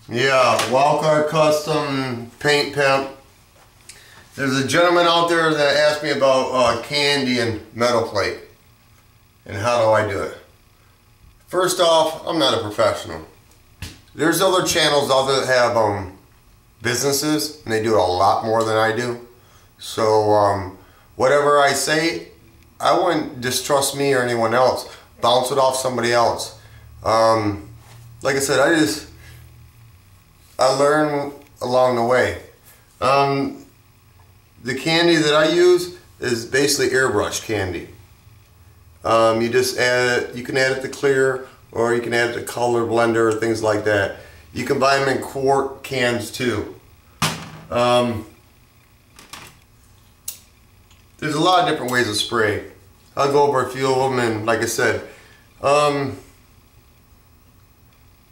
Yeah, Wildcard Custom Paint Pimp. There's a gentleman out there that asked me about candy and metal plate and how do I do it. First off, I'm not a professional. There's other channels out there that have businesses and they do it a lot more than I do. So whatever I say, I wouldn't distrust me or anyone else. Bounce it off somebody else. Like I said, I learn along the way. The candy that I use is basically airbrush candy. You just add it, you can add it to clear, or you can add it to color blender, things like that. You can buy them in quart cans too. There's a lot of different ways to spray. I'll go over a few of them, and like I said, I'm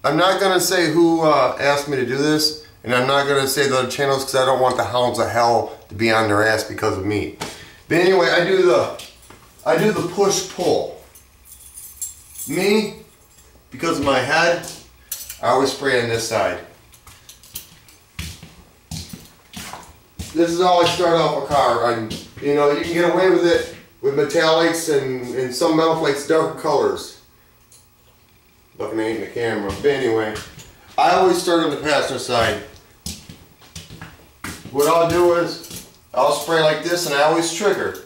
not going to say who asked me to do this, and I'm not going to say the other channels because I don't want the hounds of hell to be on their ass because of me. But anyway, I do the push-pull. Me, because of my head, I always spray on this side. This is how I start off a car. You know, you can get away with it with metallics and some metal flakes, darker colors. Looking at the camera. But anyway, I always start on the passenger side. What I'll do is, I'll spray like this and I always trigger.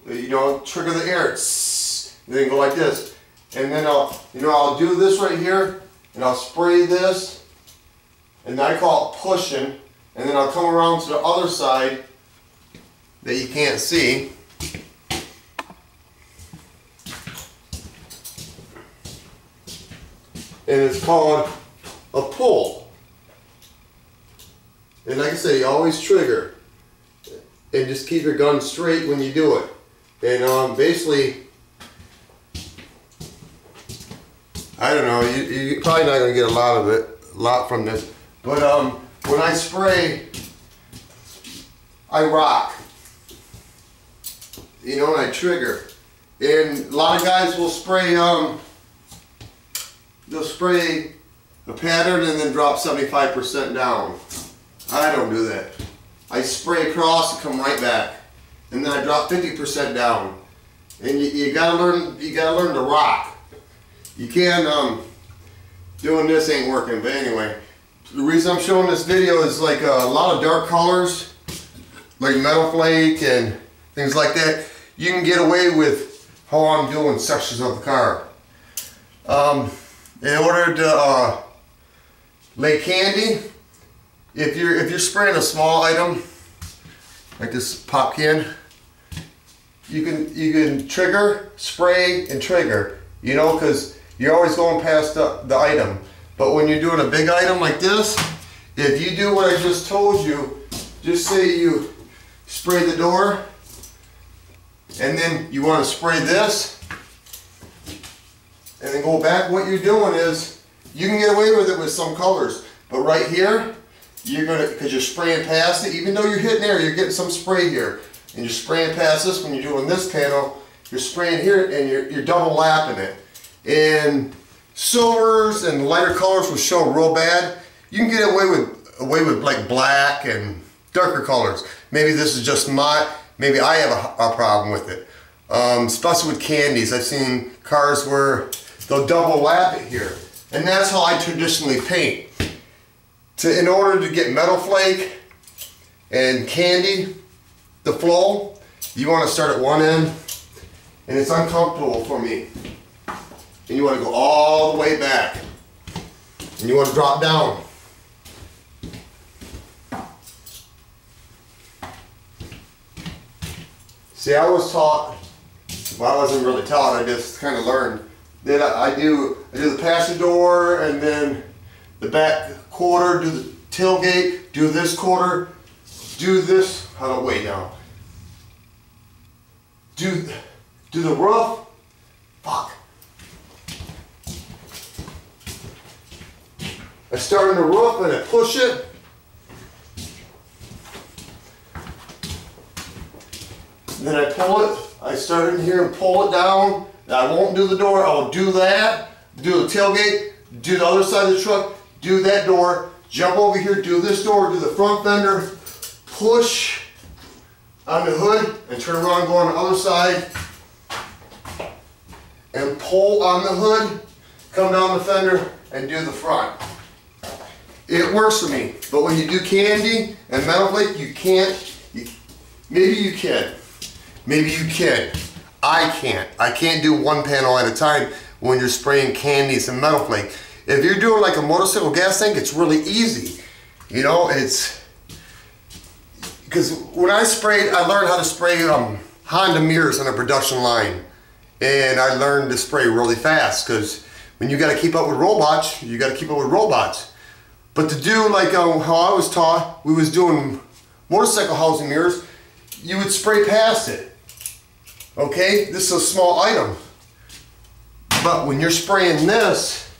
You know, trigger the air. And then go like this. And then I'll do this right here and I'll spray this. And I call it pushing. And then I'll come around to the other side that you can't see. And it's called a pull. And like I say, you always trigger. And just keep your gun straight when you do it. And basically, I don't know, you're probably not going to get a lot from this. But when I spray, I rock. You know, and I trigger. And a lot of guys will spray, they'll spray a pattern and then drop 75% down. I don't do that. I spray across and come right back. And then I drop 50% down. And you gotta learn to rock. You can't, doing this ain't working, but anyway. The reason I'm showing this video is like a lot of dark colors, like metal flake and things like that. You can get away with how I'm doing sections of the car. In order to lay candy, if you're spraying a small item like this pop can, you can trigger, spray, and trigger. You know, because you're always going past the item. But when you're doing a big item like this, if you do what I just told you, just say you spray the door, and then you want to spray this, and then go back. What you're doing is, you can get away with it with some colors, but right here, you're gonna, because you're spraying past it, even though you're hitting there, you're getting some spray here, and you're spraying past this. When you're doing this panel, you're spraying here, and you're double lapping it. And silvers and lighter colors will show real bad. You can get away with like black and darker colors. Maybe this is just maybe I have a problem with it. Especially with candies. I've seen cars where they'll double lap it here. And that's how I traditionally paint. In order to get metal flake and candy to flow, you want to start at one end, and it's uncomfortable for me. And you want to go all the way back. And you want to drop down. See, I was taught, well, I wasn't really taught, I just kind of learned that I do the passenger door, and then the back quarter, do the tailgate, do this quarter, do this, how do I weigh down? Do the roof, fuck. I start in the roof and I push it. Then I pull it. I start in here and pull it down. I won't do the door. I'll do that. Do the tailgate. Do the other side of the truck. Do that door. jump over here, do this door, do the front fender, push on the hood, and turn around, go on the other side, and pull on the hood, come down the fender, and do the front. It works for me, but when you do candy and metal flake, you can't. Maybe you can. Maybe you can. I can't. I can't do one panel at a time when you're spraying candies and metal flake. If you're doing like a motorcycle gas tank, it's really easy. You know, it's because when I sprayed, I learned how to spray Honda mirrors on a production line, and I learned to spray really fast because when you got to keep up with robots, you got to keep up with robots. But to do like how I was taught, we was doing motorcycle housing mirrors, you would spray past it. Okay, this is a small item. But when you're spraying this,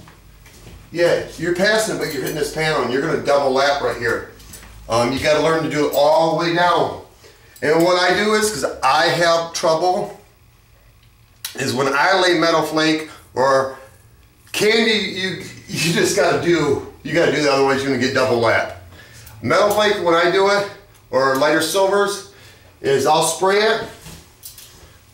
yeah, you're passing it, but you're hitting this panel and you're gonna double lap right here. You gotta learn to do it all the way down. And what I do is, because I have trouble, is when I lay metal flake or candy, you just gotta do, you gotta do that, otherwise you're gonna get double lap. Metal flake, when I do it, or lighter silvers, is I'll spray it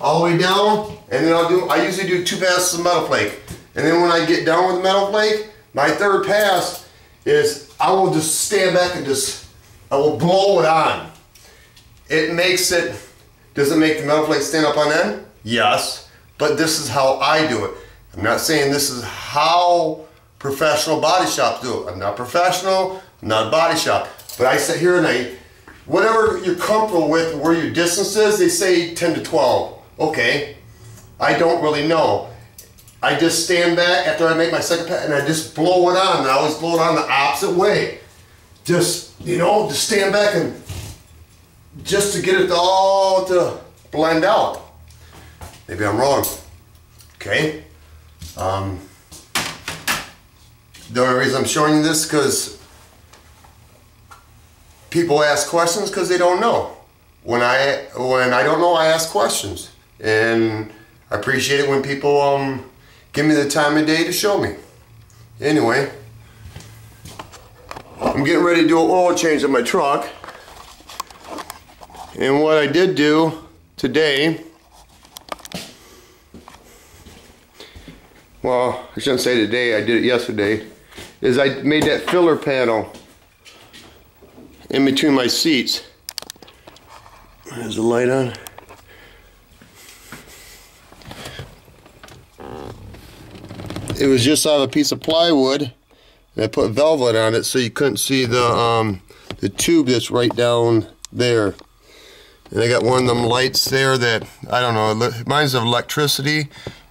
all the way down, and then I usually do 2 passes of metal flake. And then when I get done with the metal flake, my third pass is I will just stand back and I will blow it on. It makes it, does it make the metal flake stand up on end? Yes, but this is how I do it. I'm not saying this is how professional body shops do it. I'm not professional, I'm not a body shop, but I sit here and whatever you're comfortable with, where your distance is, they say 10 to 12. Okay, I don't really know. I just stand back after I make my second pass and I just blow it on. And I always blow it on the opposite way. Just, you know, just stand back and just to get it all to blend out. Maybe I'm wrong. Okay. The only reason I'm showing you this because people ask questions because they don't know. When I don't know, I ask questions, and I appreciate it when people give me the time of day to show me. Anyway, I'm getting ready to do an oil change on my truck, and what I did do today, well, I shouldn't say today, I did it yesterday, is I made that filler panel in between my seats. There's the light on. It was just out of a piece of plywood, and I put velvet on it so you couldn't see the tube that's right down there. And I got one of them lights there that, I don't know, it reminds of electricity,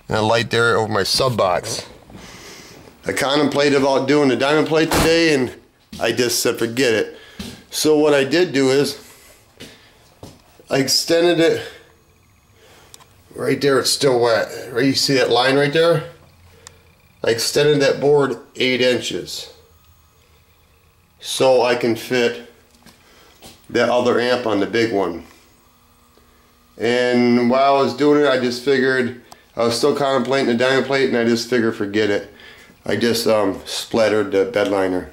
and a light there over my sub box. I contemplated about doing the diamond plate today, and I just said forget it. So what I did do is I extended it right there. It's still wet. Right, you see that line right there? I extended that board 8 inches so I can fit that other amp on the big one. And while I was doing it, I just figured, I was still contemplating the diamond plate, and I just figured forget it. I just splattered the bed liner.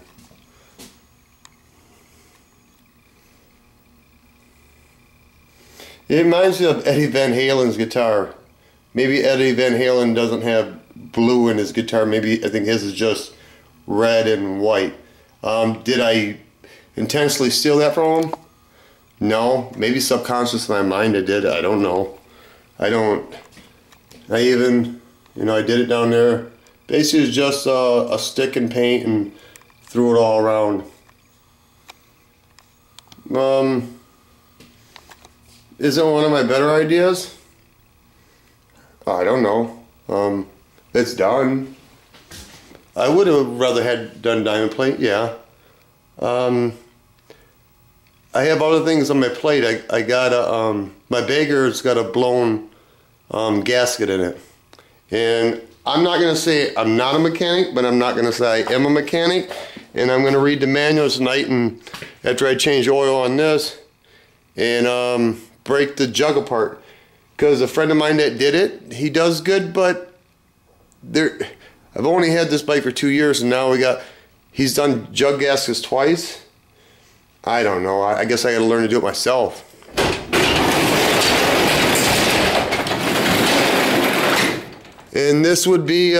It reminds me of Eddie Van Halen's guitar. Maybe Eddie Van Halen doesn't have blue in his guitar. Maybe I think his is just red and white. Did I intentionally steal that from him? No. Maybe subconscious in my mind I did. I don't know. I even, you know, I did it down there. Basically it's just a stick and paint and threw it all around. Is it one of my better ideas? I don't know. It's done. I would have rather had done diamond plate, yeah. I have other things on my plate. I got a, my Baker's got a blown gasket in it. And I'm not going to say I'm not a mechanic, but I'm not going to say I am a mechanic. And I'm going to read the manual tonight, and after I change oil on this, and break the jug apart. Because a friend of mine that did it, he does good, but I've only had this bike for 2 years, and now we got He's done jug gaskets twice. I don't know. I guess I gotta learn to do it myself. And this would be,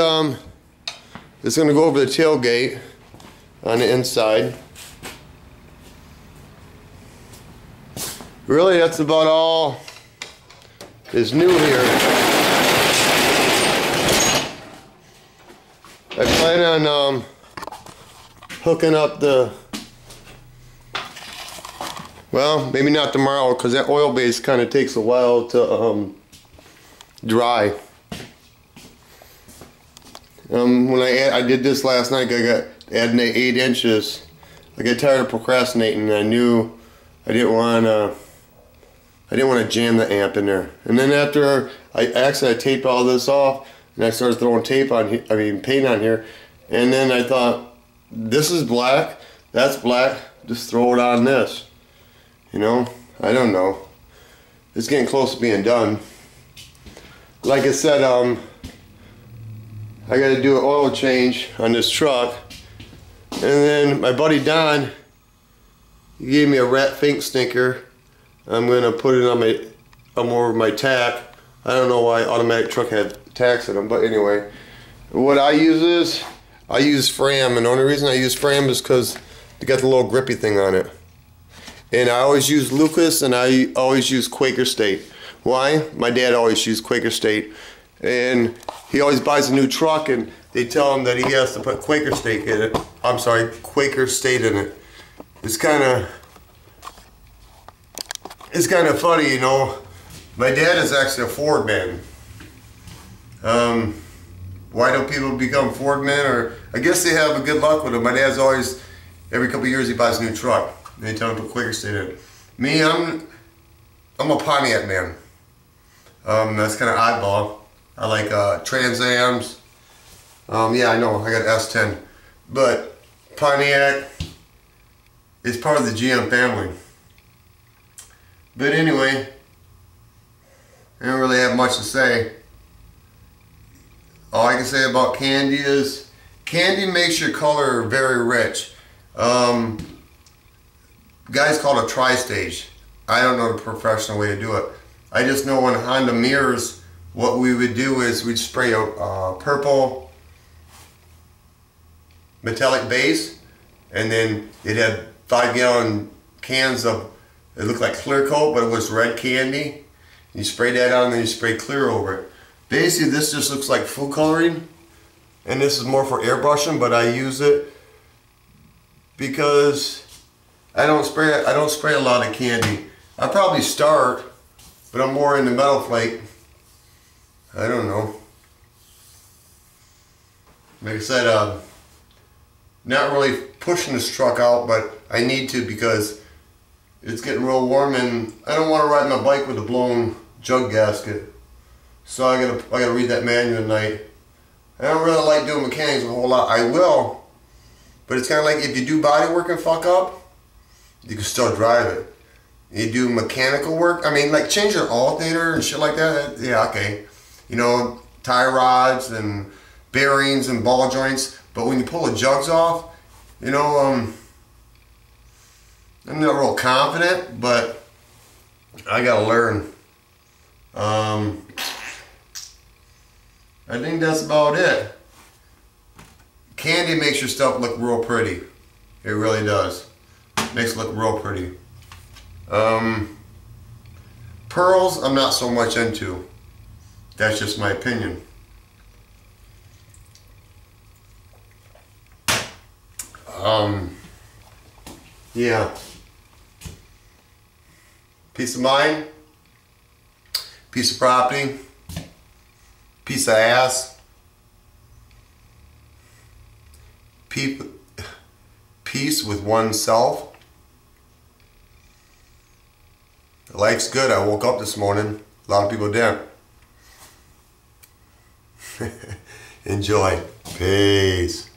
it's gonna go over the tailgate on the inside. Really, that's about all is new here. I plan on hooking up the, well, maybe not tomorrow because that oil base kind of takes a while to dry. When I did this last night, I got adding 8 inches. I got tired of procrastinating, and I knew I didn't want to jam the amp in there. And then after I taped all this off, and I started throwing tape on here, paint on here, and then I thought, this is black, that's black, just throw it on this. You know, I don't know. It's getting close to being done. Like I said, I got to do an oil change on this truck, and then my buddy Don, he gave me a rat fink stinker. I'm gonna put it on more of my tack. I don't know why automatic truck had tacks in them, but anyway, what I use Fram, and the only reason I use Fram is because they got the little grippy thing on it. And I always use Lucas, and I always use Quaker State. Why? My dad always used Quaker State, and he always buys a new truck, and they tell him that he has to put Quaker State in it. I'm sorry, Quaker State in it. It's kind of funny, you know. My dad is actually a Ford man. Why don't people become Ford men? Or I guess they have a good luck with it. My dad's always, every couple of years he buys a new truck. And they tell him to put Quaker State in it. Me, I'm a Pontiac man. That's kind of oddball. I like Trans Ams. Yeah, I know, I got S10. But Pontiac is part of the GM family. But anyway, I don't really have much to say. All I can say about candy is, candy makes your color very rich. Guys call it a tri-stage. I don't know the professional way to do it. I just know on Honda mirrors, what we would do is we'd spray a purple metallic base, and then it had 5-gallon cans of, it looked like clear coat, but it was red candy. You spray that on, and then you spray clear over it. Basically, this just looks like food coloring, and this is more for airbrushing, but I use it because I don't spray a lot of candy. I probably start, but I'm more into metal flake. I don't know. Like I said, not really pushing this truck out, but I need to because it's getting real warm, and I don't want to ride my bike with a blown jug gasket. So I gotta read that manual tonight. I don't really like doing mechanics a whole lot. I will, but it's kind of like if you do body work and fuck up, you can still drive it. You do mechanical work, I mean, like change your alternator and shit like that, yeah, okay. You know, tie rods and bearings and ball joints, but when you pull the jugs off, you know, I'm not real confident, but I gotta learn. I think that's about it. Candy makes your stuff look real pretty. It really does. Makes it look real pretty. Pearls, I'm not so much into. That's just my opinion. Yeah. Peace of mind, piece of property, piece of ass, peace with oneself. Life's good. I woke up this morning. A lot of people didn't. Enjoy. Peace.